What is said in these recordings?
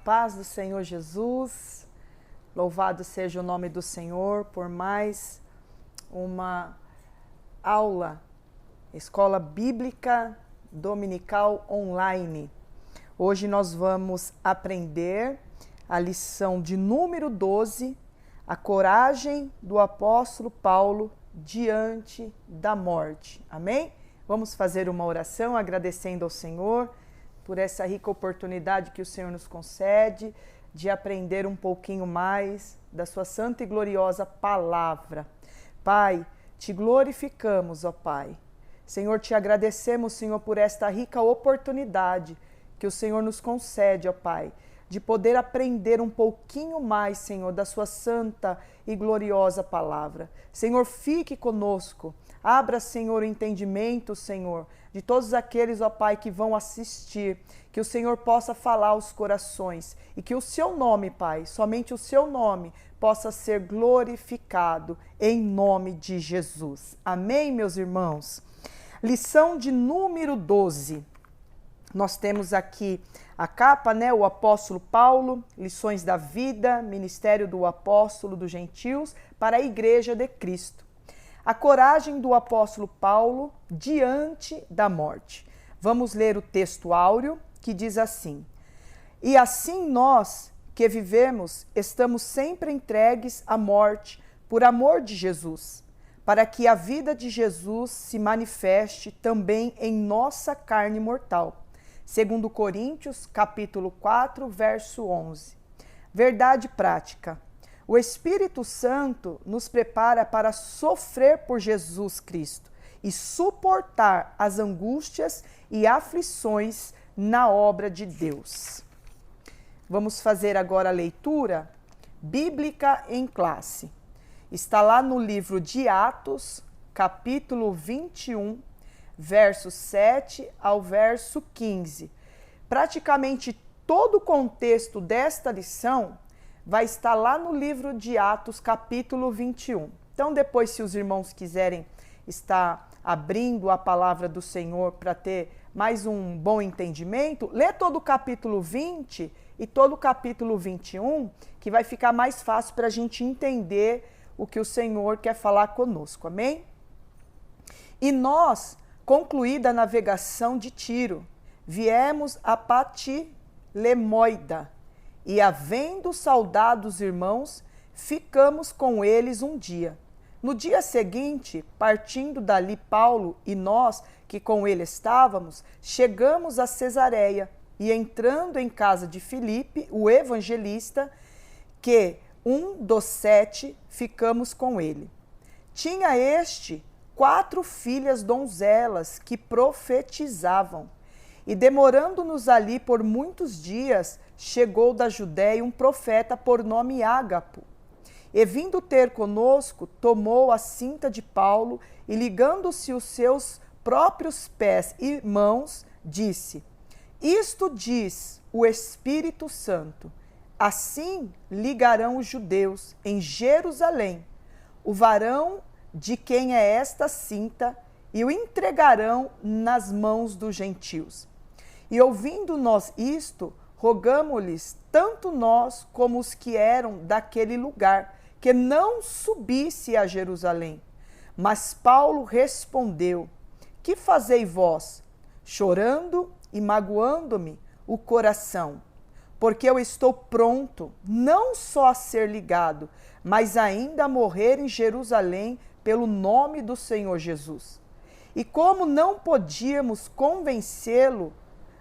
paz do Senhor Jesus, louvado seja o nome do Senhor por mais uma aula, Escola Bíblica Dominical Online. Hoje nós vamos aprender a lição de número 12, a coragem do apóstolo Paulo diante da morte. Amém? Vamos fazer uma oração agradecendo ao Senhor por essa rica oportunidade que o Senhor nos concede de aprender um pouquinho mais da sua santa e gloriosa palavra. Pai, te glorificamos, ó Pai. Senhor, te agradecemos, Senhor, por esta rica oportunidade que o Senhor nos concede, ó Pai, de poder aprender um pouquinho mais, Senhor, da sua santa e gloriosa palavra. Senhor, fique conosco. Abra, Senhor, o entendimento, Senhor, de todos aqueles, ó Pai, que vão assistir, que o Senhor possa falar aos corações e que o seu nome, Pai, somente o seu nome, possa ser glorificado em nome de Jesus. Amém, meus irmãos? Lição de número 12. Nós temos aqui a capa, né? O apóstolo Paulo, lições da vida, ministério do apóstolo dos gentios para a igreja de Cristo. A coragem do apóstolo Paulo diante da morte. Vamos ler o texto áureo que diz assim: E assim nós que vivemos estamos sempre entregues à morte por amor de Jesus, para que a vida de Jesus se manifeste também em nossa carne mortal. Segundo Coríntios, capítulo 4, verso 11. Verdade prática. O Espírito Santo nos prepara para sofrer por Jesus Cristo e suportar as angústias e aflições na obra de Deus. Vamos fazer agora a leitura bíblica em classe. Está lá no livro de Atos, capítulo 21, verso 7 ao verso 15. Praticamente todo o contexto desta lição vai estar lá no livro de Atos, capítulo 21. Então, depois, se os irmãos quiserem estar abrindo a palavra do Senhor para ter mais um bom entendimento, lê todo o capítulo 20 e todo o capítulo 21, que vai ficar mais fácil para a gente entender o que o Senhor quer falar conosco, amém? E nós, concluída a navegação de Tiro, viemos a Patilemoida, e havendo saudado os irmãos, ficamos com eles um dia. No dia seguinte, partindo dali Paulo e nós, que com ele estávamos, chegamos a Cesareia, e entrando em casa de Filipe, o evangelista, que um dos 7, ficamos com ele. Tinha este 4 filhas donzelas que profetizavam. E demorando-nos ali por muitos dias, chegou da Judéia um profeta por nome Ágapo. E vindo ter conosco, tomou a cinta de Paulo e ligando-se os seus próprios pés e mãos, disse: Isto diz o Espírito Santo, assim ligarão os judeus em Jerusalém, o varão de quem é esta cinta, e o entregarão nas mãos dos gentios. E ouvindo nós isto, rogamo-lhes, tanto nós como os que eram daquele lugar, que não subisse a Jerusalém. Mas Paulo respondeu: Que fazei vós? Chorando e magoando-me o coração, porque eu estou pronto, não só a ser ligado, mas ainda a morrer em Jerusalém pelo nome do Senhor Jesus. E como não podíamos convencê-lo,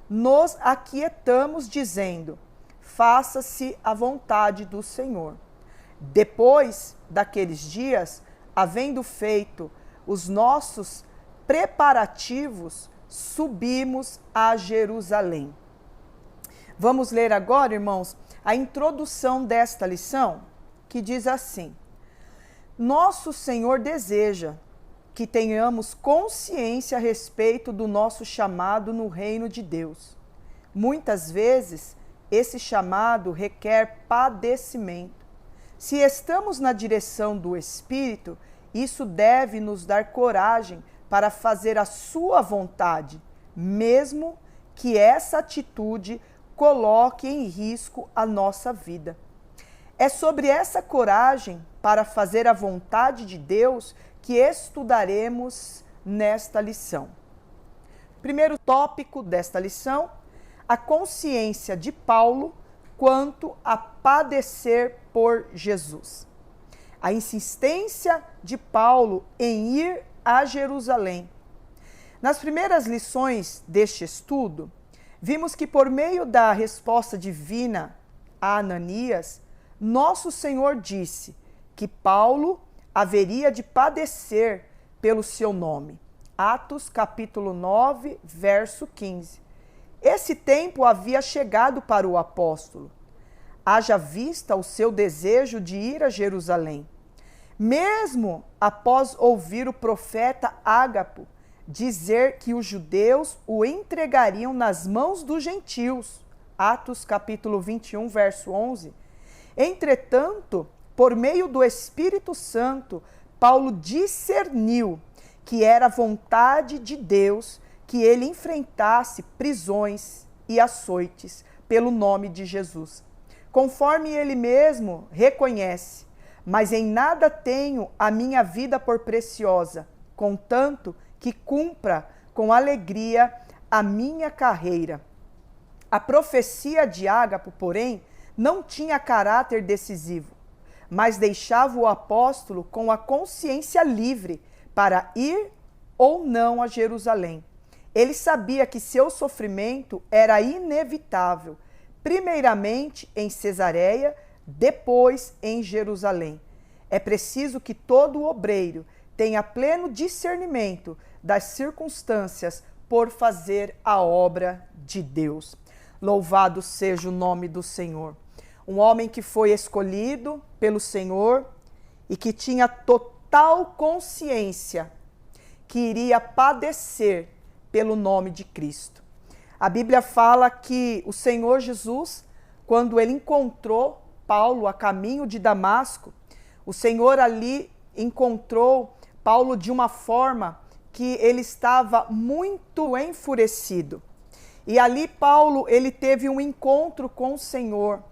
nos aquietamos, dizendo: Faça-se a vontade do Senhor. Depois daqueles dias, havendo feito os nossos preparativos, subimos a Jerusalém. Vamos ler agora, irmãos, a introdução desta lição, que diz assim: Nosso Senhor deseja que tenhamos consciência a respeito do nosso chamado no reino de Deus. Muitas vezes, esse chamado requer padecimento. Se estamos na direção do Espírito, isso deve nos dar coragem para fazer a sua vontade, mesmo que essa atitude coloque em risco a nossa vida. É sobre essa coragem para fazer a vontade de Deus que estudaremos nesta lição. Primeiro tópico desta lição: a consciência de Paulo quanto a padecer por Jesus. A insistência de Paulo em ir a Jerusalém. Nas primeiras lições deste estudo, vimos que por meio da resposta divina a Ananias, nosso Senhor disse que Paulo haveria de padecer pelo seu nome. Atos capítulo 9, verso 15. Esse tempo havia chegado para o apóstolo. Haja vista o seu desejo de ir a Jerusalém. Mesmo após ouvir o profeta Ágapo dizer que os judeus o entregariam nas mãos dos gentios. Atos capítulo 21, verso 11. Entretanto, por meio do Espírito Santo, Paulo discerniu que era vontade de Deus que ele enfrentasse prisões e açoites pelo nome de Jesus. Conforme ele mesmo reconhece: mas em nada tenho a minha vida por preciosa, contanto que cumpra com alegria a minha carreira. A profecia de Ágapo, porém, não tinha caráter decisivo, mas deixava o apóstolo com a consciência livre para ir ou não a Jerusalém. Ele sabia que seu sofrimento era inevitável, primeiramente em Cesareia, depois em Jerusalém. É preciso que todo obreiro tenha pleno discernimento das circunstâncias por fazer a obra de Deus. Louvado seja o nome do Senhor. Um homem que foi escolhido pelo Senhor e que tinha total consciência que iria padecer pelo nome de Cristo. A Bíblia fala que o Senhor Jesus, quando ele encontrou Paulo a caminho de Damasco, o Senhor ali encontrou Paulo de uma forma que ele estava muito enfurecido. E ali Paulo, ele teve um encontro com o Senhor.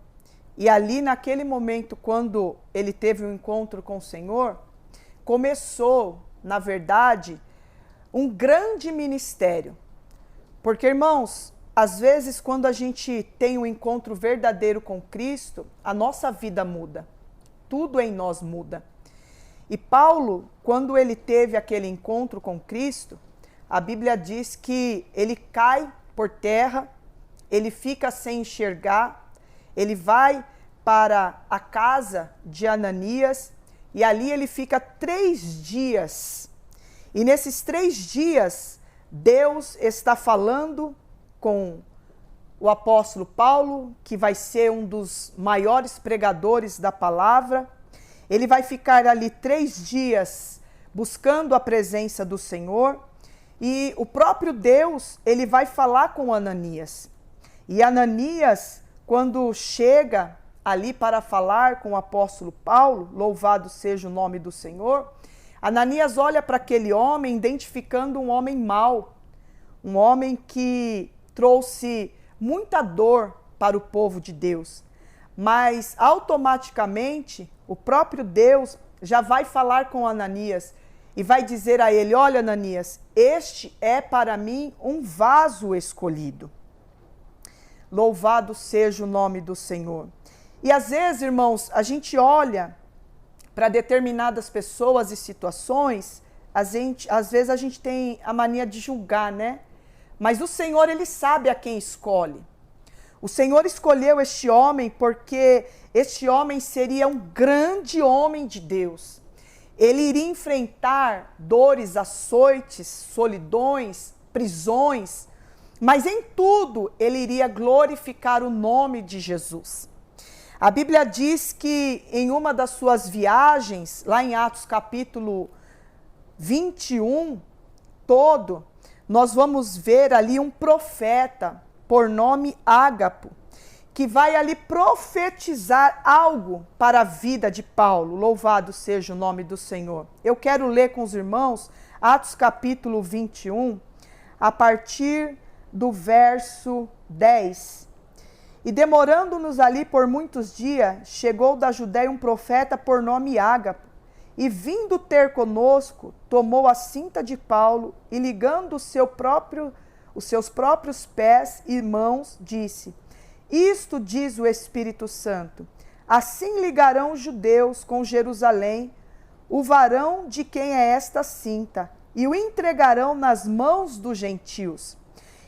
E ali naquele momento, quando ele teve um encontro com o Senhor, começou, na verdade, um grande ministério. Porque, irmãos, às vezes quando a gente tem um encontro verdadeiro com Cristo, a nossa vida muda. Tudo em nós muda. E Paulo, quando ele teve aquele encontro com Cristo, a Bíblia diz que ele cai por terra, ele fica sem enxergar, ele vai para a casa de Ananias e ali ele fica 3 dias. E nesses 3 dias, Deus está falando com o apóstolo Paulo, que vai ser um dos maiores pregadores da palavra. Ele vai ficar ali 3 dias buscando a presença do Senhor e o próprio Deus, ele vai falar com Ananias. E Ananias, quando chega ali para falar com o apóstolo Paulo, louvado seja o nome do Senhor, Ananias olha para aquele homem identificando um homem mau, um homem que trouxe muita dor para o povo de Deus. Mas automaticamente o próprio Deus já vai falar com Ananias e vai dizer a ele: olha, Ananias, este é para mim um vaso escolhido. Louvado seja o nome do Senhor. E às vezes, irmãos, a gente olha para determinadas pessoas e situações, às vezes a gente tem a mania de julgar, né? Mas o Senhor, ele sabe a quem escolhe. O Senhor escolheu este homem porque este homem seria um grande homem de Deus. Ele iria enfrentar dores, açoites, solidões, prisões, mas em tudo ele iria glorificar o nome de Jesus. A Bíblia diz que em uma das suas viagens, lá em Atos capítulo 21, nós vamos ver ali um profeta por nome Ágapo, que vai ali profetizar algo para a vida de Paulo. Louvado seja o nome do Senhor. Eu quero ler com os irmãos Atos capítulo 21, a partir do verso 10. E demorando-nos ali por muitos dias, chegou da Judéia um profeta por nome Ágapo, e vindo ter conosco, tomou a cinta de Paulo e ligando os seus próprios pés e mãos, disse: Isto diz o Espírito Santo, assim ligarão os judeus com Jerusalém, o varão de quem é esta cinta, e o entregarão nas mãos dos gentios.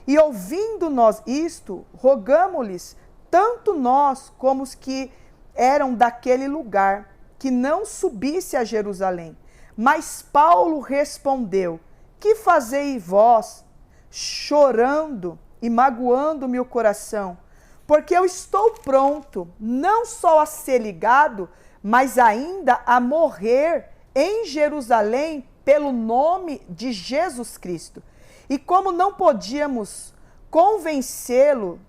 E ouvindo nós isto, rogamo-lhes, tanto nós como os que eram daquele lugar, que não subisse a Jerusalém. Mas Paulo respondeu: Que fazei vós, chorando e magoando-me o coração? Porque eu estou pronto, não só a ser ligado, mas ainda a morrer em Jerusalém pelo nome de Jesus Cristo. E como não podíamos convencê-lo,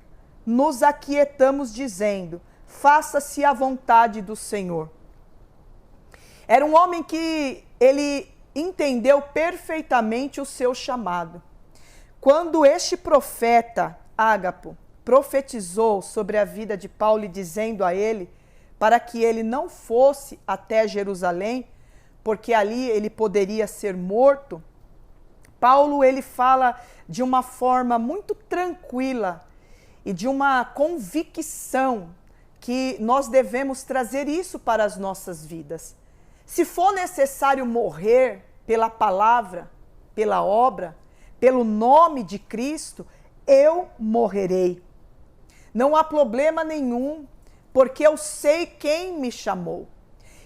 nos aquietamos dizendo: faça-se a vontade do Senhor. Era um homem que ele entendeu perfeitamente o seu chamado. Quando este profeta, Ágapo, profetizou sobre a vida de Paulo, dizendo a ele para que ele não fosse até Jerusalém, porque ali ele poderia ser morto, Paulo ele fala de uma forma muito tranquila e de uma convicção que nós devemos trazer isso para as nossas vidas. Se for necessário morrer pela palavra, pela obra, pelo nome de Cristo, eu morrerei. Não há problema nenhum, porque eu sei quem me chamou.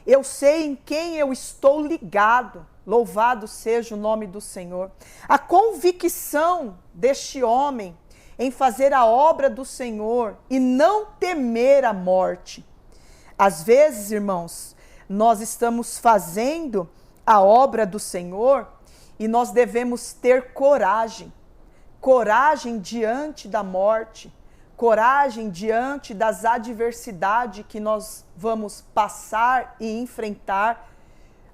Eu sei em quem eu estou ligado. Louvado seja o nome do Senhor. A convicção deste homem em fazer a obra do Senhor e não temer a morte. Às vezes, irmãos, nós estamos fazendo a obra do Senhor e nós devemos ter coragem. Coragem diante da morte. Coragem diante das adversidades que nós vamos passar e enfrentar.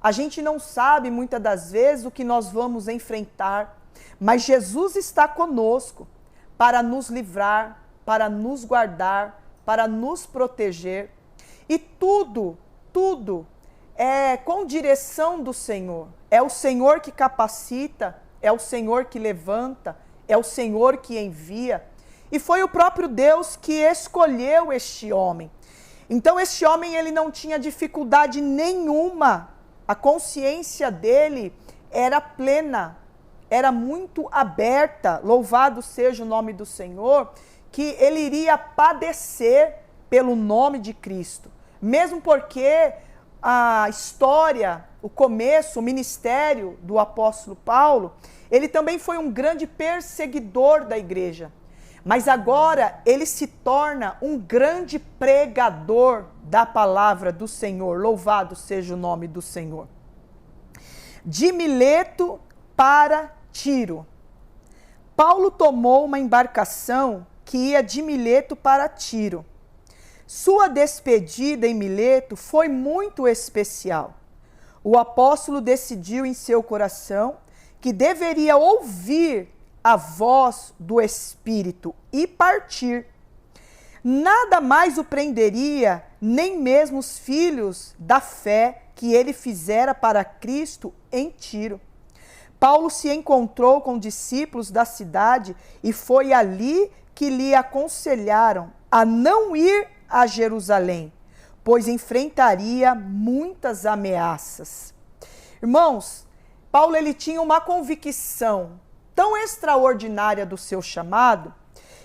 A gente não sabe muitas das vezes o que nós vamos enfrentar, mas Jesus está conosco para nos livrar, para nos guardar, para nos proteger. E tudo é com direção do Senhor. É o Senhor que capacita, é o Senhor que levanta, é o Senhor que envia. E foi o próprio Deus que escolheu este homem. Então este homem ele não tinha dificuldade nenhuma. A consciência dele era plena, era muito aberta. Louvado seja o nome do Senhor, que ele iria padecer pelo nome de Cristo. Mesmo porque a história, o começo, o ministério do apóstolo Paulo, ele também foi um grande perseguidor da igreja. Mas agora ele se torna um grande pregador da palavra do Senhor. Louvado seja o nome do Senhor. De Mileto para Tiro. Paulo tomou uma embarcação que ia de Mileto para Tiro. Sua despedida em Mileto foi muito especial. O apóstolo decidiu em seu coração que deveria ouvir a voz do Espírito e partir. Nada mais o prenderia, nem mesmo os filhos da fé que ele fizera para Cristo em Tiro. Paulo se encontrou com discípulos da cidade e foi ali que lhe aconselharam a não ir a Jerusalém, pois enfrentaria muitas ameaças. Irmãos, Paulo ele tinha uma convicção tão extraordinária do seu chamado,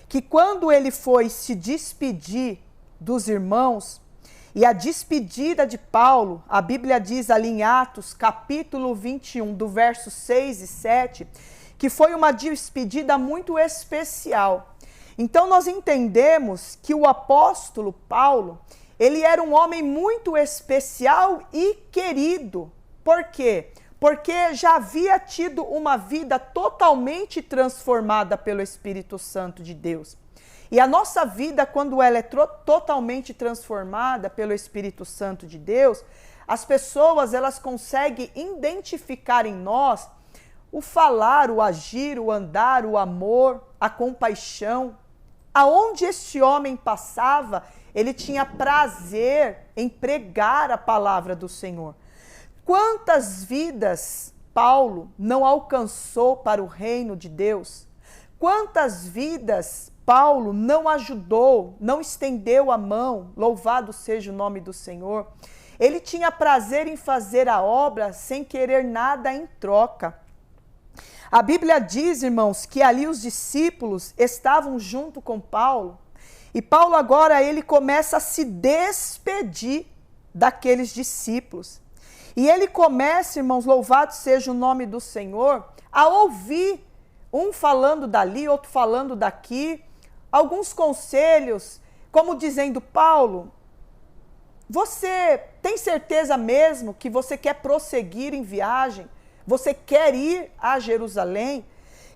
que quando ele foi se despedir dos irmãos, e a despedida de Paulo, a Bíblia diz ali em Atos, capítulo 21, do verso 6 e 7, que foi uma despedida muito especial. Então nós entendemos que o apóstolo Paulo, ele era um homem muito especial e querido. Por quê? Porque já havia tido uma vida totalmente transformada pelo Espírito Santo de Deus. E a nossa vida, quando ela é totalmente transformada pelo Espírito Santo de Deus, as pessoas elas conseguem identificar em nós o falar, o agir, o andar, o amor, a compaixão, aonde este homem passava, ele tinha prazer em pregar a palavra do Senhor. Quantas vidas Paulo não alcançou para o reino de Deus? Quantas vidas Paulo não ajudou, não estendeu a mão? Louvado seja o nome do Senhor. Ele tinha prazer em fazer a obra sem querer nada em troca. A Bíblia diz, irmãos, que ali os discípulos estavam junto com Paulo, e Paulo agora ele começa a se despedir daqueles discípulos. E ele começa, irmãos, louvado seja o nome do Senhor, a ouvir um falando dali, outro falando daqui, alguns conselhos, como dizendo: Paulo, você tem certeza mesmo que você quer prosseguir em viagem? Você quer ir a Jerusalém?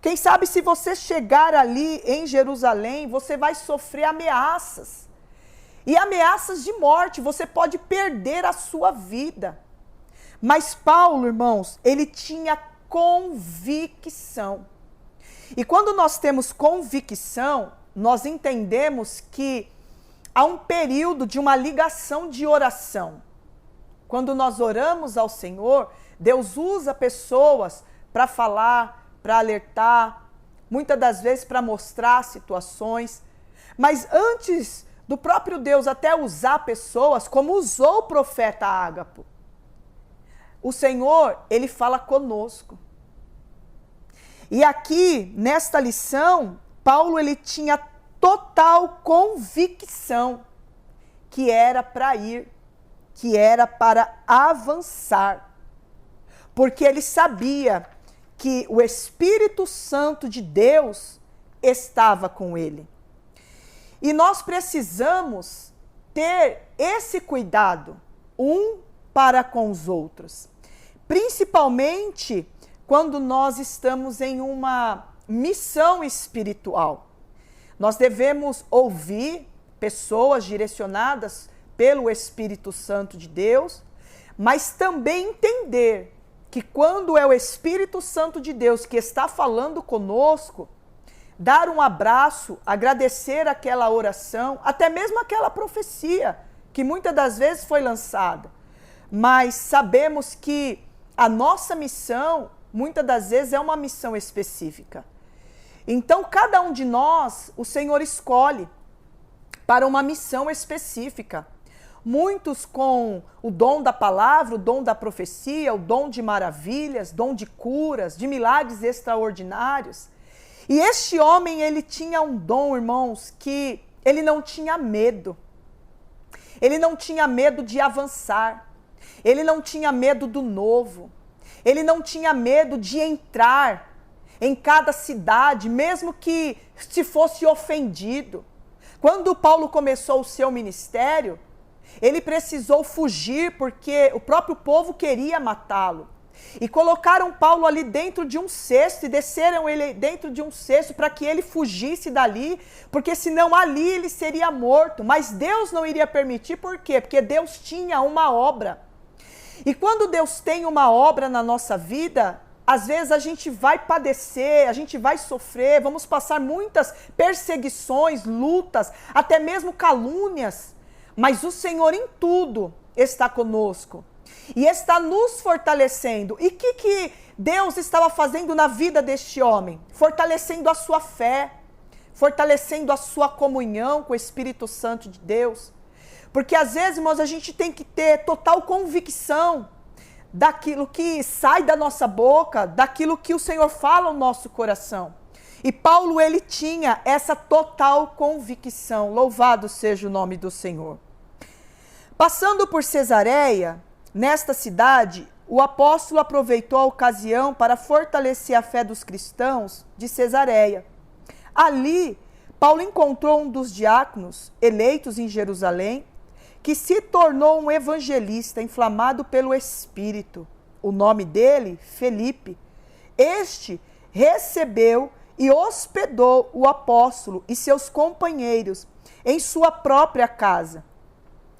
Quem sabe se você chegar ali em Jerusalém, você vai sofrer ameaças. E ameaças de morte, você pode perder a sua vida. Mas Paulo, irmãos, ele tinha convicção. E quando nós temos convicção, nós entendemos que há um período de uma ligação de oração. Quando nós oramos ao Senhor, Deus usa pessoas para falar, para alertar, muitas das vezes para mostrar situações. Mas antes do próprio Deus até usar pessoas, como usou o profeta Ágapo, o Senhor, ele fala conosco. E aqui, nesta lição, Paulo, ele tinha total convicção que era para ir, que era para avançar. Porque ele sabia que o Espírito Santo de Deus estava com ele. E nós precisamos ter esse cuidado, um para com os outros. Principalmente quando nós estamos em uma missão espiritual. Nós devemos ouvir pessoas direcionadas pelo Espírito Santo de Deus, mas também entender que quando é o Espírito Santo de Deus que está falando conosco, dar um abraço, agradecer aquela oração, até mesmo aquela profecia que muitas das vezes foi lançada. Mas sabemos que a nossa missão, muitas das vezes, é uma missão específica. Então, cada um de nós, o Senhor escolhe para uma missão específica. Muitos com o dom da palavra, o dom da profecia, o dom de maravilhas, dom de curas, de milagres extraordinários. E este homem, ele tinha um dom, irmãos, que ele não tinha medo. Ele não tinha medo de avançar. Ele não tinha medo do novo. Ele não tinha medo de entrar em cada cidade, mesmo que se fosse ofendido. Quando Paulo começou o seu ministério, ele precisou fugir porque o próprio povo queria matá-lo. E colocaram Paulo ali dentro de um cesto e desceram ele dentro de um cesto para que ele fugisse dali, porque senão ali ele seria morto. Mas Deus não iria permitir, por quê? Porque Deus tinha uma obra. E quando Deus tem uma obra na nossa vida, às vezes a gente vai padecer, a gente vai sofrer, vamos passar muitas perseguições, lutas, até mesmo calúnias. Mas o Senhor em tudo está conosco e está nos fortalecendo. E o que Deus estava fazendo na vida deste homem? Fortalecendo a sua fé, fortalecendo a sua comunhão com o Espírito Santo de Deus. Porque às vezes, irmãos, a gente tem que ter total convicção daquilo que sai da nossa boca, daquilo que o Senhor fala no nosso coração. E Paulo, ele tinha essa total convicção. Louvado seja o nome do Senhor. Passando por Cesareia, nesta cidade, o apóstolo aproveitou a ocasião para fortalecer a fé dos cristãos de Cesareia. Ali, Paulo encontrou um dos diáconos eleitos em Jerusalém, que se tornou um evangelista inflamado pelo Espírito. O nome dele, Felipe. Este recebeu e hospedou o apóstolo e seus companheiros em sua própria casa.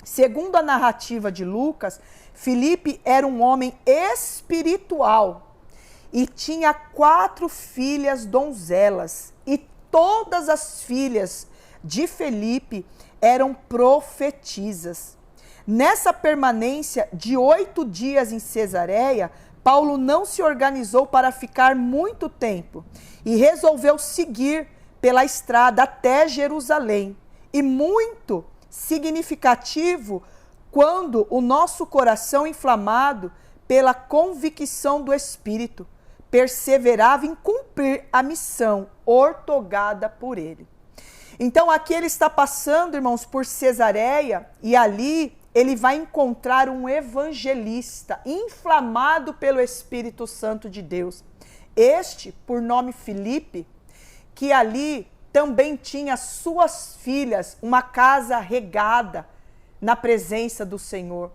Segundo a narrativa de Lucas, Felipe era um homem espiritual e tinha 4 filhas donzelas, e todas as filhas de Filipe eram profetisas. Nessa permanência de 8 dias em Cesareia, Paulo não se organizou para ficar muito tempo e resolveu seguir pela estrada até Jerusalém. E muito significativo quando o nosso coração inflamado pela convicção do Espírito perseverava em cumprir a missão ortogada por ele. Então aqui ele está passando, irmãos, por Cesareia, e ali ele vai encontrar um evangelista inflamado pelo Espírito Santo de Deus. Este, por nome Filipe, que ali também tinha suas filhas, uma casa regada na presença do Senhor.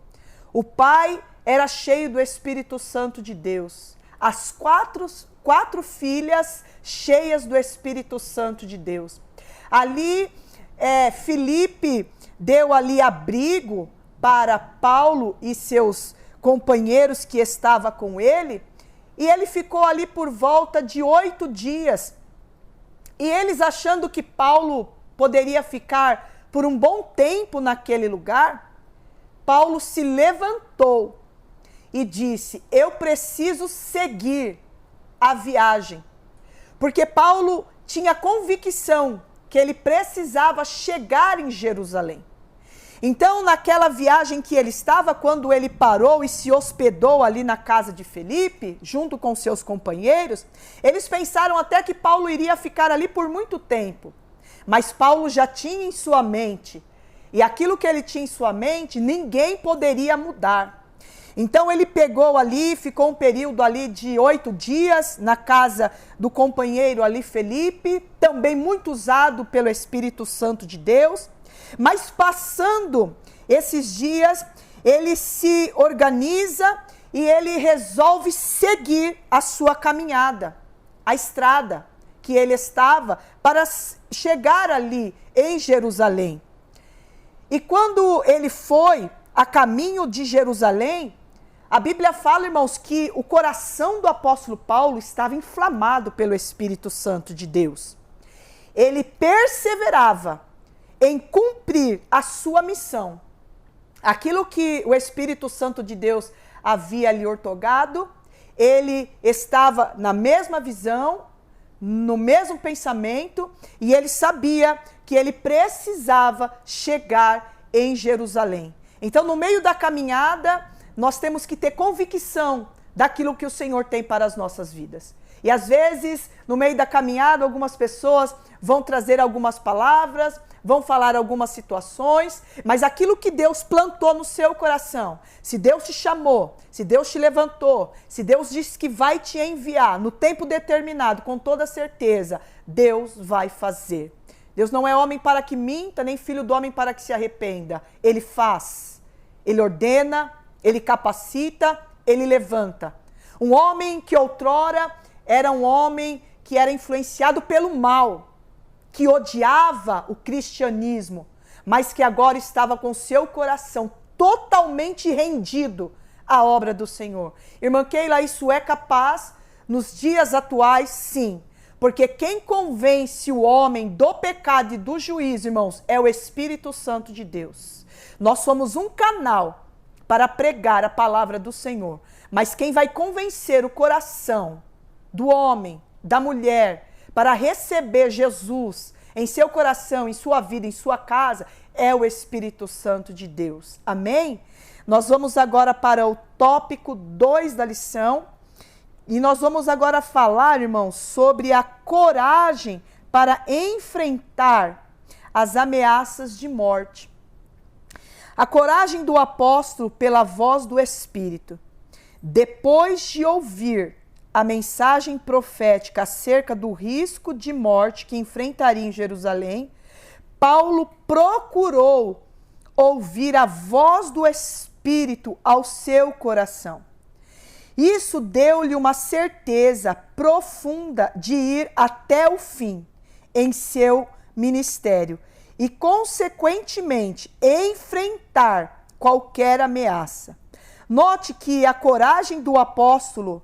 O pai era cheio do Espírito Santo de Deus. As quatro filhas cheias do Espírito Santo de Deus. Ali, Filipe deu ali abrigo para Paulo e seus companheiros que estavam com ele, e ele ficou ali por volta de 8 dias. E eles, achando que Paulo poderia ficar por um bom tempo naquele lugar, Paulo se levantou e disse: eu preciso seguir a viagem. Porque Paulo tinha convicção que ele precisava chegar em Jerusalém. Então, naquela viagem que ele estava, quando ele parou e se hospedou ali na casa de Filipe, junto com seus companheiros, eles pensaram até que Paulo iria ficar ali por muito tempo. Mas Paulo já tinha em sua mente, e aquilo que ele tinha em sua mente, ninguém poderia mudar. Então ele pegou ali, ficou um período ali de 8 dias na casa do companheiro ali Filipe, também muito usado pelo Espírito Santo de Deus. Mas passando esses dias, ele se organiza e ele resolve seguir a sua caminhada, a estrada que ele estava para chegar ali em Jerusalém. E quando ele foi a caminho de Jerusalém, a Bíblia fala, irmãos, que o coração do apóstolo Paulo estava inflamado pelo Espírito Santo de Deus. Ele perseverava em cumprir a sua missão. Aquilo que o Espírito Santo de Deus havia lhe ortogado, ele estava na mesma visão, no mesmo pensamento, e ele sabia que ele precisava chegar em Jerusalém. Então, no meio da caminhada, nós temos que ter convicção daquilo que o Senhor tem para as nossas vidas. E às vezes, no meio da caminhada, algumas pessoas vão trazer algumas palavras, vão falar algumas situações, mas aquilo que Deus plantou no seu coração, se Deus te chamou, se Deus te levantou, se Deus disse que vai te enviar no tempo determinado, com toda certeza, Deus vai fazer. Deus não é homem para que minta, nem filho do homem para que se arrependa. Ele faz, ele ordena, ele capacita, ele levanta. Um homem que outrora era um homem que era influenciado pelo mal, que odiava o cristianismo, mas que agora estava com seu coração totalmente rendido à obra do Senhor. Irmã Keila, isso é capaz nos dias atuais? Sim. Porque quem convence o homem do pecado e do juízo, irmãos, é o Espírito Santo de Deus. Nós somos um canal para pregar a palavra do Senhor. Mas quem vai convencer o coração do homem, da mulher, para receber Jesus em seu coração, em sua vida, em sua casa, é o Espírito Santo de Deus. Amém? Nós vamos agora para o tópico 2 da lição. E nós vamos agora falar, irmãos, sobre a coragem para enfrentar as ameaças de morte. A coragem do apóstolo pela voz do Espírito. Depois de ouvir a mensagem profética acerca do risco de morte que enfrentaria em Jerusalém, Paulo procurou ouvir a voz do Espírito ao seu coração. Isso deu-lhe uma certeza profunda de ir até o fim em seu ministério e, consequentemente, enfrentar qualquer ameaça. Note que a coragem do apóstolo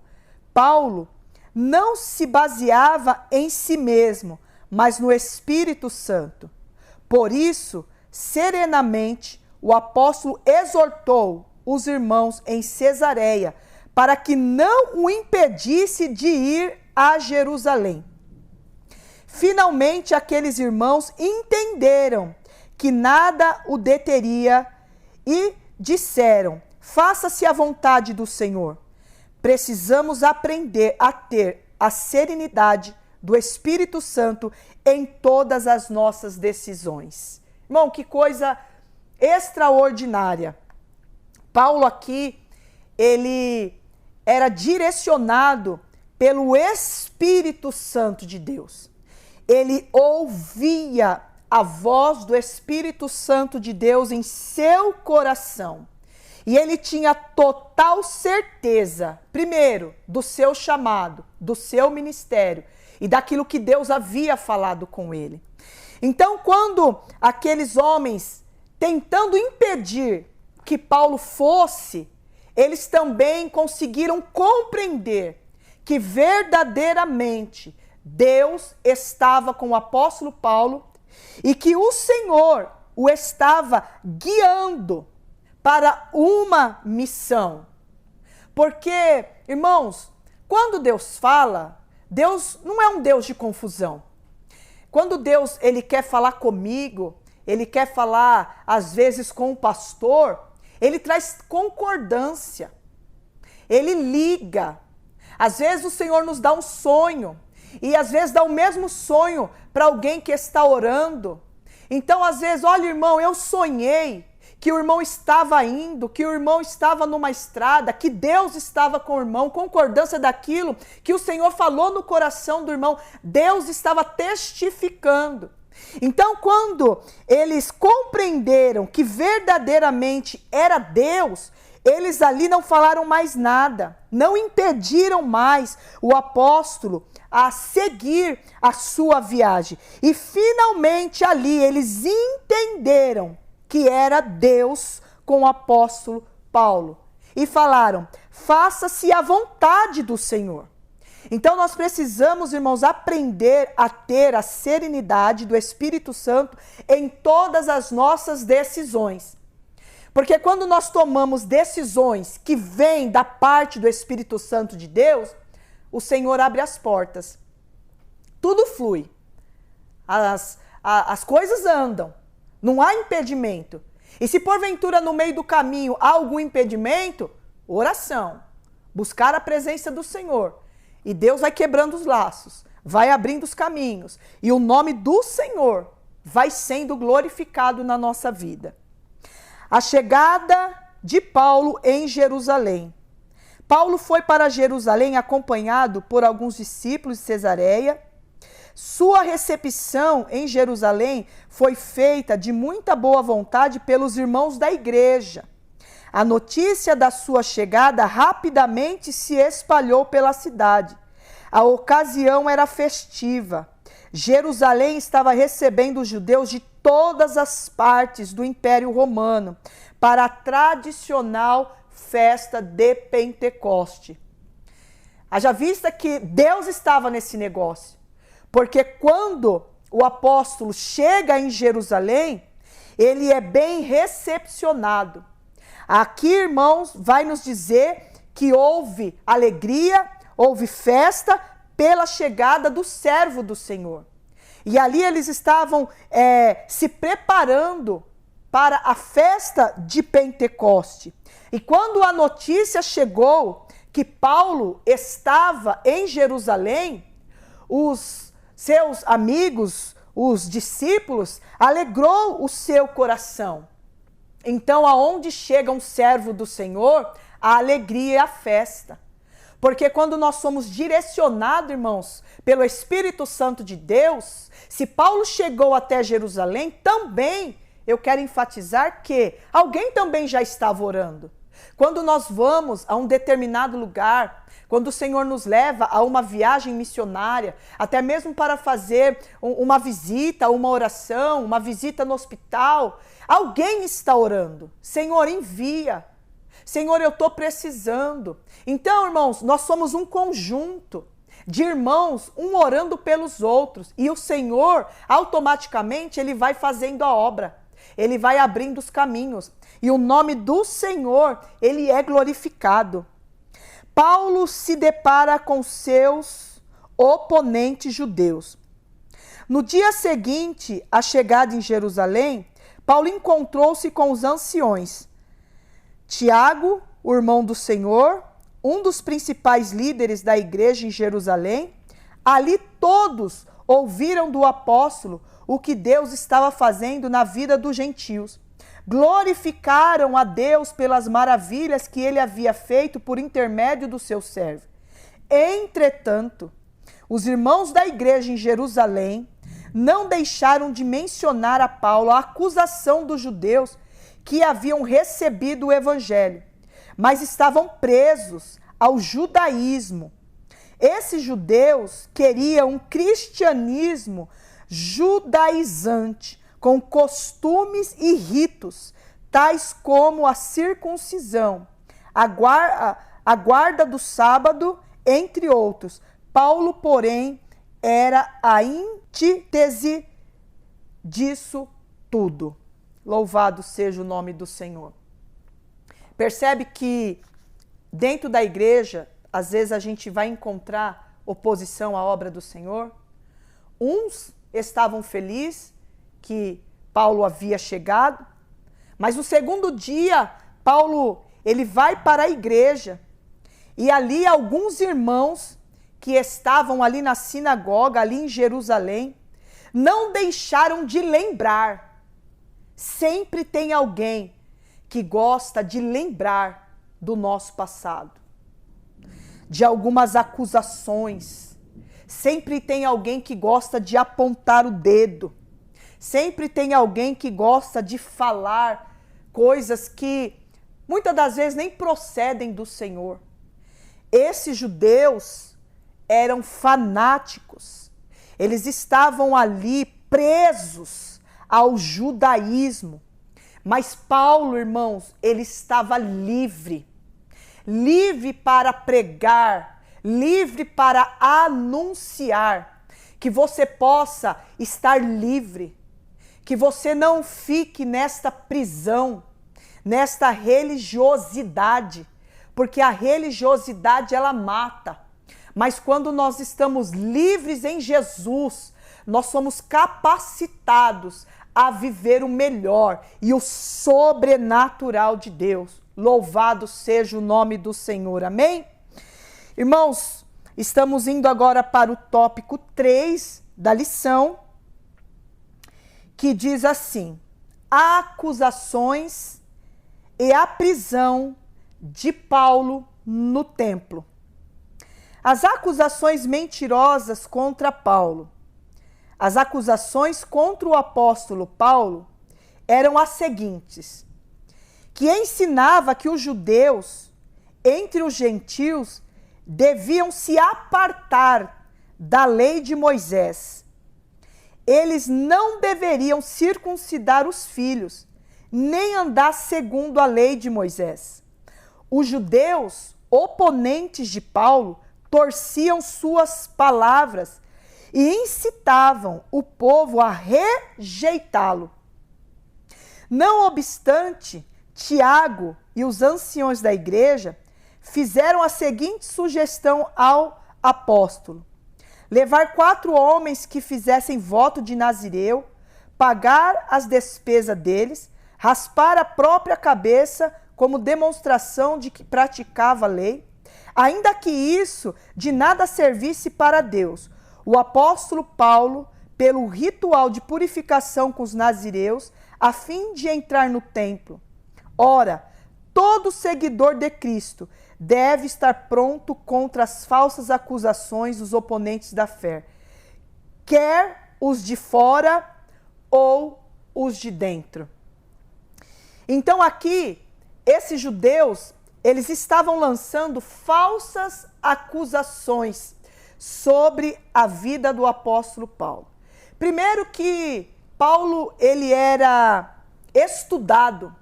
Paulo não se baseava em si mesmo, mas no Espírito Santo. Por isso, serenamente, o apóstolo exortou os irmãos em Cesareia para que não o impedisse de ir a Jerusalém. Finalmente, aqueles irmãos entenderam que nada o deteria e disseram: faça-se a vontade do Senhor. Precisamos aprender a ter a serenidade do Espírito Santo em todas as nossas decisões. Irmão, que coisa extraordinária. Paulo aqui, ele era direcionado pelo Espírito Santo de Deus. Ele ouvia a voz do Espírito Santo de Deus em seu coração. E ele tinha total certeza, primeiro, do seu chamado, do seu ministério e daquilo que Deus havia falado com ele. Então, quando aqueles homens, tentando impedir que Paulo fosse, eles também conseguiram compreender que verdadeiramente Deus estava com o apóstolo Paulo e que o Senhor o estava guiando para uma missão. Porque, irmãos, quando Deus fala, Deus não é um Deus de confusão. Quando Deus ele quer falar comigo, ele quer falar às vezes com o pastor, ele traz concordância. Ele liga. Às vezes o Senhor nos dá um sonho e às vezes dá o mesmo sonho para alguém que está orando. Então, às vezes, olha, irmão, eu sonhei que o irmão estava indo, que o irmão estava numa estrada, que Deus estava com o irmão, concordância daquilo que o Senhor falou no coração do irmão. Deus estava testificando. Então, quando eles compreenderam que verdadeiramente era Deus, eles ali não falaram mais nada, não impediram mais o apóstolo a seguir a sua viagem. E finalmente ali eles entenderam que era Deus com o apóstolo Paulo. E falaram: faça-se a vontade do Senhor. Então nós precisamos, irmãos, aprender a ter a serenidade do Espírito Santo em todas as nossas decisões. Porque quando nós tomamos decisões que vêm da parte do Espírito Santo de Deus, o Senhor abre as portas. Tudo flui. As coisas andam. Não há impedimento. E se porventura no meio do caminho há algum impedimento, oração. Buscar a presença do Senhor. E Deus vai quebrando os laços, vai abrindo os caminhos. E o nome do Senhor vai sendo glorificado na nossa vida. A chegada de Paulo em Jerusalém. Paulo foi para Jerusalém acompanhado por alguns discípulos de Cesareia. Sua recepção em Jerusalém foi feita de muita boa vontade pelos irmãos da igreja. A notícia da sua chegada rapidamente se espalhou pela cidade. A ocasião era festiva. Jerusalém estava recebendo os judeus de todas as partes do Império Romano para a tradicional festa de Pentecoste. Haja vista que Deus estava nesse negócio, porque quando o apóstolo chega em Jerusalém, ele é bem recepcionado. Aqui, irmãos, vai nos dizer que houve alegria, houve festa pela chegada do servo do Senhor. E ali eles estavam se preparando para a festa de Pentecoste. E quando a notícia chegou que Paulo estava em Jerusalém, os seus amigos, os discípulos, alegrou o seu coração. Então, aonde chega um servo do Senhor, a alegria e a festa. Porque quando nós somos direcionados, irmãos, pelo Espírito Santo de Deus, se Paulo chegou até Jerusalém, também eu quero enfatizar que alguém também já estava orando. Quando nós vamos a um determinado lugar, quando o Senhor nos leva a uma viagem missionária, até mesmo para fazer uma visita, uma oração, uma visita no hospital, alguém está orando. Senhor, envia. Senhor, eu estou precisando. Então, irmãos, nós somos um conjunto. de irmãos, um orando pelos outros, e o Senhor, automaticamente, ele vai fazendo a obra, ele vai abrindo os caminhos, e o nome do Senhor, ele é glorificado. Paulo se depara com seus oponentes judeus. No dia seguinte à chegada em Jerusalém, Paulo encontrou-se com os anciões. Tiago, o irmão do Senhor, um dos principais líderes da igreja em Jerusalém, ali todos ouviram do apóstolo o que Deus estava fazendo na vida dos gentios. Glorificaram a Deus pelas maravilhas que ele havia feito por intermédio do seu servo. Entretanto, os irmãos da igreja em Jerusalém não deixaram de mencionar a Paulo a acusação dos judeus que haviam recebido o evangelho, mas estavam presos ao judaísmo. Esses judeus queriam um cristianismo judaizante, com costumes e ritos, tais como a circuncisão, a guarda do sábado, entre outros. Paulo, porém, era a antítese disso tudo. Louvado seja o nome do Senhor. Percebe que dentro da igreja, às vezes a gente vai encontrar oposição à obra do Senhor. Uns estavam felizes que Paulo havia chegado, mas no segundo dia, Paulo, ele vai para a igreja, e ali alguns irmãos que estavam ali na sinagoga, ali em Jerusalém, não deixaram de lembrar. Sempre tem alguém que gosta de lembrar do nosso passado, de algumas acusações. Sempre tem alguém que gosta de apontar o dedo. Sempre tem alguém que gosta de falar coisas que muitas das vezes nem procedem do Senhor. Esses judeus eram fanáticos. Eles estavam ali presos ao judaísmo. Mas Paulo, irmãos, ele estava livre. Livre para pregar, livre para anunciar. Que você possa estar livre. Que você não fique nesta prisão, nesta religiosidade, porque a religiosidade ela mata. Mas quando nós estamos livres em Jesus, nós somos capacitados a viver o melhor e o sobrenatural de Deus. Louvado seja o nome do Senhor. Amém? Irmãos, estamos indo agora para o tópico 3 da lição, que diz assim: acusações e a prisão de Paulo no templo. As acusações mentirosas contra Paulo. As acusações contra o apóstolo Paulo eram as seguintes: que ensinava que os judeus, entre os gentios, deviam se apartar da lei de Moisés. Eles não deveriam circuncidar os filhos, nem andar segundo a lei de Moisés. Os judeus, oponentes de Paulo, torciam suas palavras e incitavam o povo a rejeitá-lo. Não obstante, Tiago e os anciões da igreja fizeram a seguinte sugestão ao apóstolo: levar 4 homens que fizessem voto de Nazireu, pagar as despesas deles, raspar a própria cabeça como demonstração de que praticava a lei, ainda que isso de nada servisse para Deus. O apóstolo Paulo, pelo ritual de purificação com os nazireus, a fim de entrar no templo. Ora, todo seguidor de Cristo deve estar pronto contra as falsas acusações dos oponentes da fé, quer os de fora ou os de dentro. Então aqui, esses judeus, eles estavam lançando falsas acusações sobre a vida do apóstolo Paulo. Primeiro que Paulo, ele era estudado,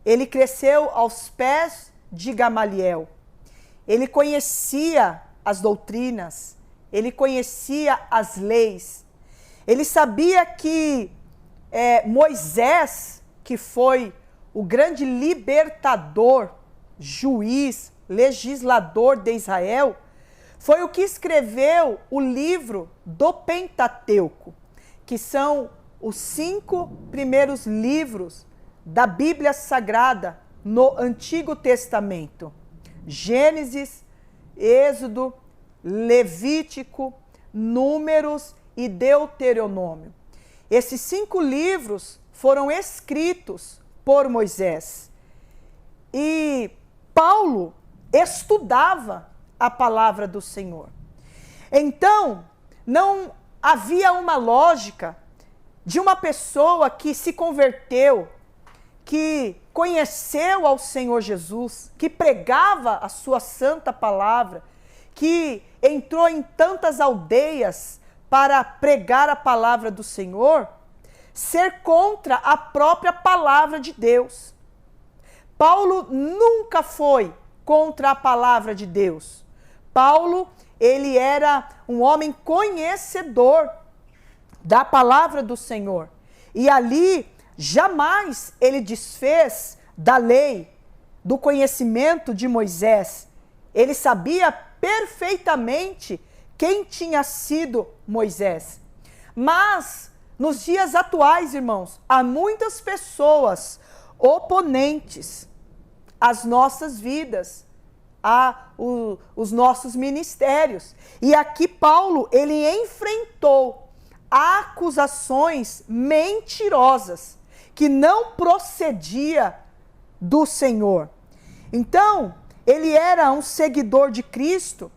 ele cresceu aos pés de Gamaliel. Ele conhecia as doutrinas, ele conhecia as leis, ele sabia que Moisés, que foi o grande libertador, juiz, legislador de Israel, foi o que escreveu o livro do Pentateuco, que são os 5 primeiros livros da Bíblia Sagrada no Antigo Testamento. Gênesis, Êxodo, Levítico, Números e Deuteronômio. Esses 5 livros foram escritos por Moisés. E Paulo estudava a palavra do Senhor. Então, não havia uma lógica de uma pessoa que se converteu, que conheceu ao Senhor Jesus, que pregava a sua santa palavra, que entrou em tantas aldeias para pregar a palavra do Senhor, ser contra a própria palavra de Deus. Paulo nunca foi contra a palavra de Deus. Paulo, ele era um homem conhecedor da palavra do Senhor. E ali, jamais ele desfez da lei, do conhecimento de Moisés. Ele sabia perfeitamente quem tinha sido Moisés. Mas, nos dias atuais, irmãos, há muitas pessoas oponentes às nossas vidas, os nossos ministérios. E aqui Paulo, ele enfrentou acusações mentirosas que não procedia do Senhor. Então, ele era um seguidor de Cristo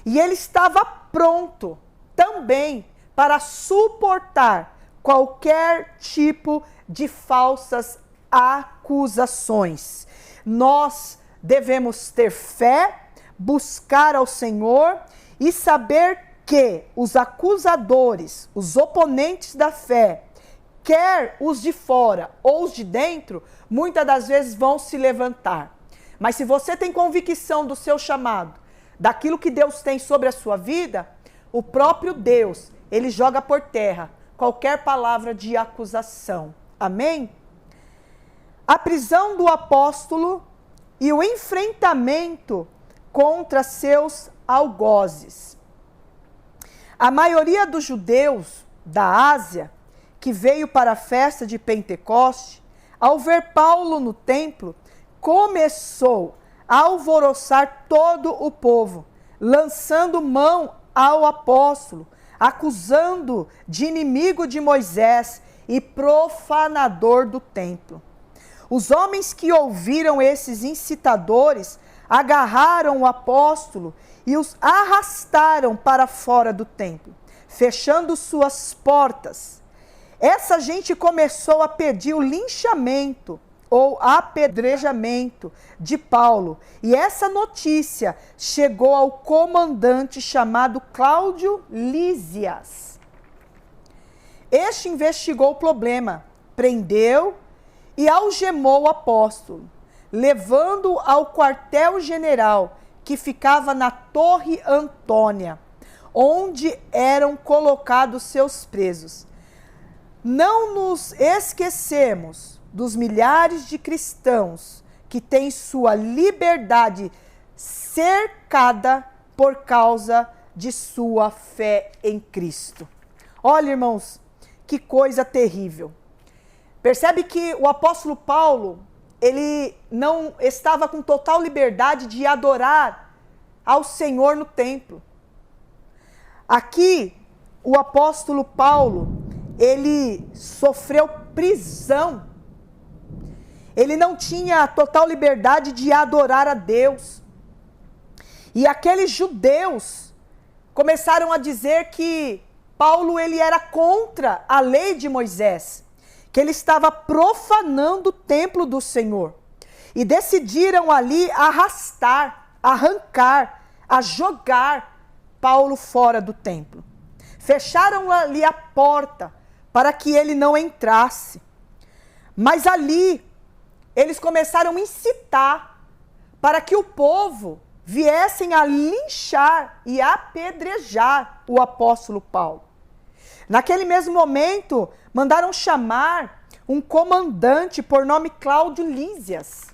e ele estava pronto também para suportar qualquer tipo de falsas acusações. Nós devemos ter fé, buscar ao Senhor e saber que os acusadores, os oponentes da fé, quer os de fora ou os de dentro, muitas das vezes vão se levantar. Mas se você tem convicção do seu chamado, daquilo que Deus tem sobre a sua vida, o próprio Deus, ele joga por terra qualquer palavra de acusação. Amém? A prisão do apóstolo e o enfrentamento contra seus algozes. A maioria dos judeus da Ásia, que veio para a festa de Pentecoste, ao ver Paulo no templo, começou a alvoroçar todo o povo, lançando mão ao apóstolo, acusando de inimigo de Moisés e profanador do templo. Os homens que ouviram esses incitadores agarraram o apóstolo e os arrastaram para fora do templo, fechando suas portas. Essa gente começou a pedir o linchamento ou apedrejamento de Paulo. E essa notícia chegou ao comandante chamado Cláudio Lísias. Este investigou o problema, prendeu e algemou o apóstolo, levando-o ao quartel-general que ficava na Torre Antônia, onde eram colocados seus presos. Não nos esquecemos dos milhares de cristãos que têm sua liberdade cercada por causa de sua fé em Cristo. Olha, irmãos, que coisa terrível. Percebe que o apóstolo Paulo, ele não estava com total liberdade de adorar ao Senhor no templo. Aqui, o apóstolo Paulo, ele sofreu prisão. Ele não tinha total liberdade de adorar a Deus. E aqueles judeus começaram a dizer que Paulo, ele era contra a lei de Moisés, que ele estava profanando o templo do Senhor. E decidiram ali arrastar, arrancar, a jogar Paulo fora do templo. Fecharam ali a porta para que ele não entrasse. Mas ali eles começaram a incitar para que o povo viessem a linchar e apedrejar o apóstolo Paulo. Naquele mesmo momento, mandaram chamar um comandante por nome Cláudio Lísias.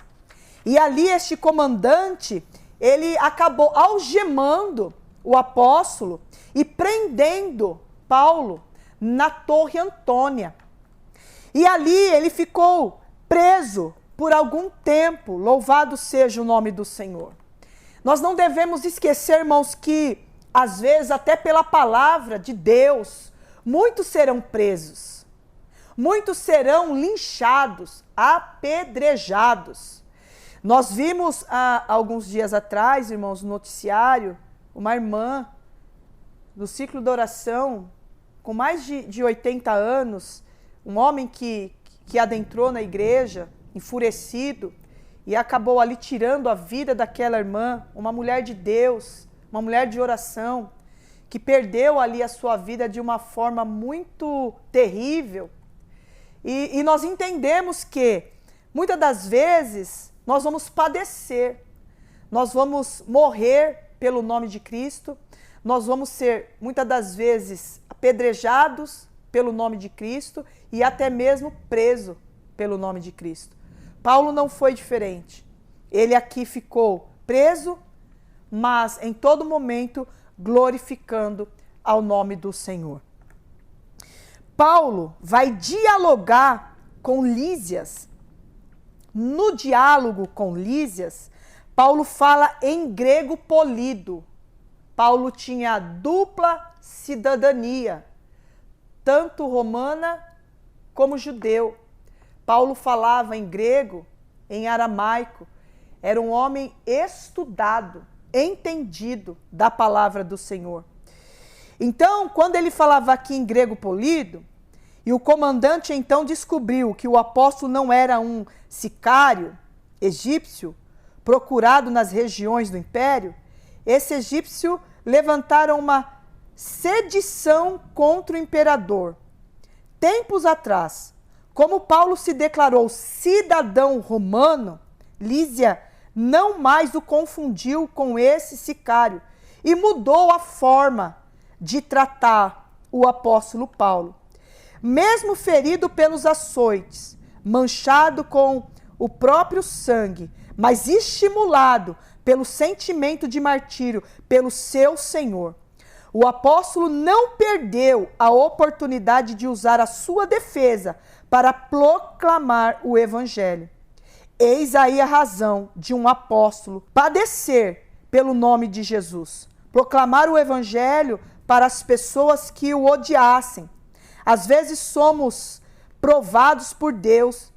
E ali este comandante, ele acabou algemando o apóstolo e prendendo Paulo na Torre Antônia. E ali ele ficou preso por algum tempo, louvado seja o nome do Senhor. Nós não devemos esquecer, irmãos, que às vezes até pela palavra de Deus, muitos serão presos, muitos serão linchados, apedrejados. Nós vimos há alguns dias atrás, irmãos, no noticiário, uma irmã do ciclo de oração, com mais de 80 anos, um homem que adentrou na igreja, enfurecido, e acabou ali tirando a vida daquela irmã, uma mulher de Deus, uma mulher de oração, que perdeu ali a sua vida de uma forma muito terrível. E nós entendemos que, muitas das vezes, nós vamos padecer, nós vamos morrer pelo nome de Cristo, nós vamos ser, muitas das vezes, apedrejados pelo nome de Cristo e até mesmo preso pelo nome de Cristo. Paulo não foi diferente. Ele aqui ficou preso, mas em todo momento glorificando ao nome do Senhor. Paulo vai dialogar com Lísias. No diálogo com Lísias, Paulo fala em grego polido. Paulo tinha dupla cidadania, tanto romana como judeu. Paulo falava em grego, em aramaico. Era um homem estudado, entendido da palavra do Senhor. Então, quando ele falava aqui em grego polido, e o comandante então descobriu que o apóstolo não era um sicário egípcio, procurado nas regiões do império, esse egípcio levantaram uma sedição contra o imperador. Tempos atrás, como Paulo se declarou cidadão romano, Lísia não mais o confundiu com esse sicário e mudou a forma de tratar o apóstolo Paulo. Mesmo ferido pelos açoites, manchado com o próprio sangue, mas estimulado pelo sentimento de martírio pelo seu Senhor, o apóstolo não perdeu a oportunidade de usar a sua defesa para proclamar o evangelho. Eis aí a razão de um apóstolo padecer pelo nome de Jesus, proclamar o evangelho para as pessoas que o odiassem. Às vezes somos provados por Deus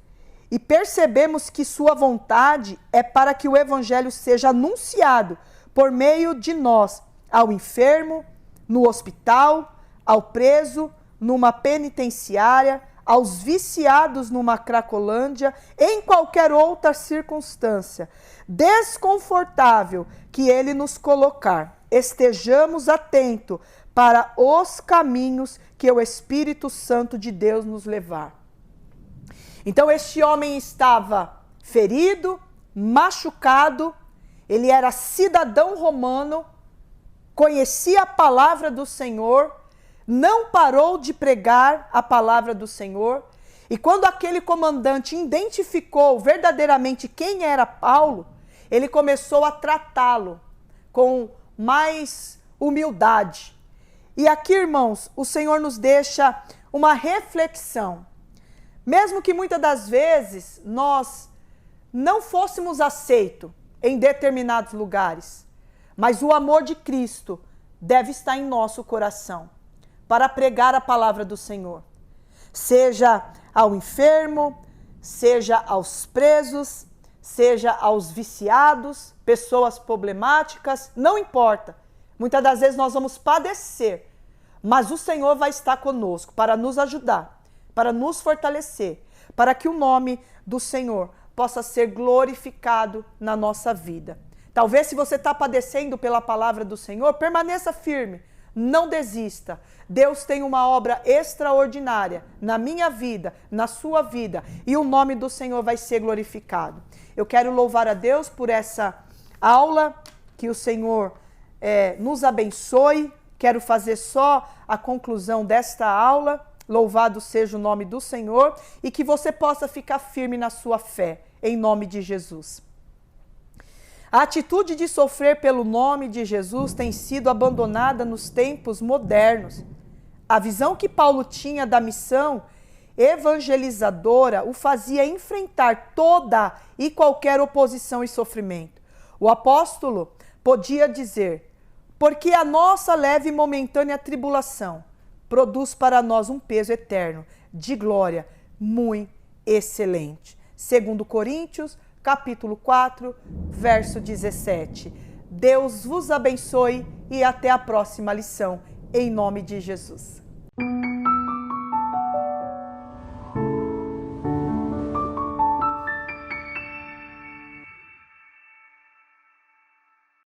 e percebemos que sua vontade é para que o evangelho seja anunciado por meio de nós ao enfermo, no hospital, ao preso, numa penitenciária, aos viciados numa cracolândia, em qualquer outra circunstância desconfortável que ele nos colocar. Estejamos atentos para os caminhos que o Espírito Santo de Deus nos levar. Então este homem estava ferido, machucado, ele era cidadão romano, conhecia a palavra do Senhor, não parou de pregar a palavra do Senhor, e quando aquele comandante identificou verdadeiramente quem era Paulo, ele começou a tratá-lo com mais humildade. E aqui, irmãos, o Senhor nos deixa uma reflexão. Mesmo que muitas das vezes nós não fôssemos aceitos em determinados lugares, mas o amor de Cristo deve estar em nosso coração para pregar a palavra do Senhor. Seja ao enfermo, seja aos presos, seja aos viciados, pessoas problemáticas, não importa. Muitas das vezes nós vamos padecer, mas o Senhor vai estar conosco para nos ajudar, para nos fortalecer, para que o nome do Senhor possa ser glorificado na nossa vida. Talvez se você está padecendo pela palavra do Senhor, permaneça firme, não desista. Deus tem uma obra extraordinária na minha vida, na sua vida, e o nome do Senhor vai ser glorificado. Eu quero louvar a Deus por essa aula Que o Senhor nos abençoe. Quero fazer só a conclusão desta aula. Louvado seja o nome do Senhor e que você possa ficar firme na sua fé, em nome de Jesus. A atitude de sofrer pelo nome de Jesus tem sido abandonada nos tempos modernos. A visão que Paulo tinha da missão evangelizadora o fazia enfrentar toda e qualquer oposição e sofrimento. O apóstolo podia dizer: porque a nossa leve e momentânea tribulação produz para nós um peso eterno de glória muito excelente. 2 Coríntios, capítulo 4, verso 17. Deus vos abençoe e até a próxima lição, em nome de Jesus.